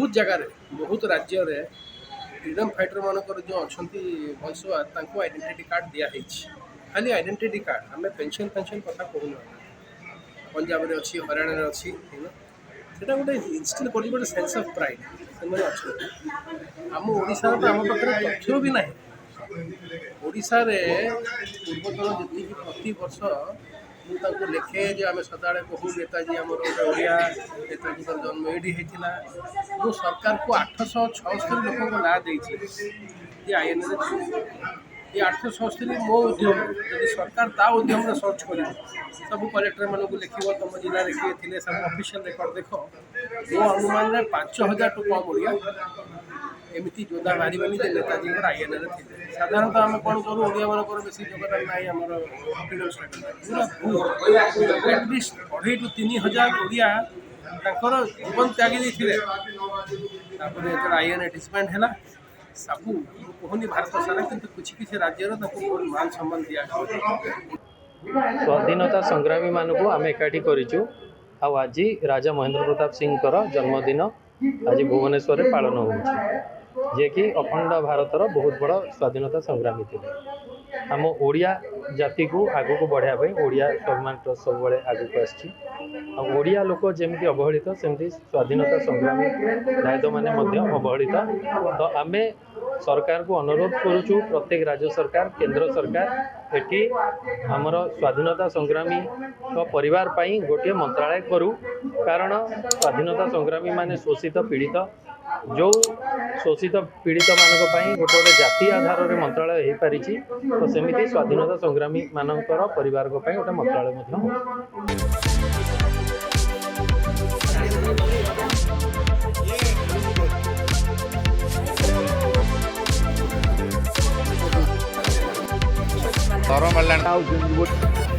बहुत जगार बहुत राज्य में फ्रीडम फाइटर मानकर जो अच्छा वंशवाद आइडेंटिटी कार्ड दिखाई खाली आइडेंटिटी कार्ड आम पेंशन कथा कहूना पंजाब में अच्छी हरियाणा में अच्छी सेटा गोटे इनस्टिल कर गोटे सेंस ऑफ प्राइड से अच्छा आम ओडिशा तो आम पाखे तथ्य भी ना ओडिशा रे पूर्वतन जी प्रति वर्ष मुझे लिखे जे आम सदा कहूँ नेताजी आम गोटे ओडिया नेताजी जन्म ये होता जो सरकार को 876 लोक ना दे आईएन ये 876 मो उद्यम यदि सरकार ता उद्यम सर्च कर सब कलेक्टर मानक लिख तुम जिले में किए थे सब ऑफिशियल रिकॉर्ड देख मो अनुमान में 5000 टू कम ओडिया एमती जोधा बाहर नेताजी आईएन थे साधारणतः आम कौन करूँ ओडिया मानक बेस योगदान ना आम फ्रीडम स्ट्रगल पूरा एटलिस्ट 2,500 to 3,000 ओडिया जीवन त्यागी देते आईएन डिसबैंड है सब कहूनी भारत सारा कि किसी किसी राज्य मान सम्मान दिया स्वाधीनता संग्रामी मानक आम एकाठी करूँ आज राजा महेंद्र प्रताप सिंह जन्मदिन आज भुवनेश्वर में पालन हो जे कि अखंड भारतर बहुत बड़ स्वाधीनता संग्रामी थे आम ओडिया जाति को आग को बढ़ाई ओडिया स्वाभिमान ट्रस्ट सब आगे आड़िया लोक जमी अवहेलित सेमती स्वाधीनता संग्रामी दायित्व मैंने अवहेलित तो आम सरकार को अनुरोध करुचु प्रत्येक राज्य सरकार केंद्र सरकार एटी आमर स्वाधीनता संग्रामी परिवार पाई गोटे मंत्रालय करू कारण स्वाधीनता संग्रामी माने शोषित पीड़ित जो शोषित पीड़ित मानक गोटे गोटे जाति आधार में मंत्रालय हो पारी तो सेमिति स्वाधीनता संग्रामी मानकर परिवार गोटे मंत्रालय Orang Malaysia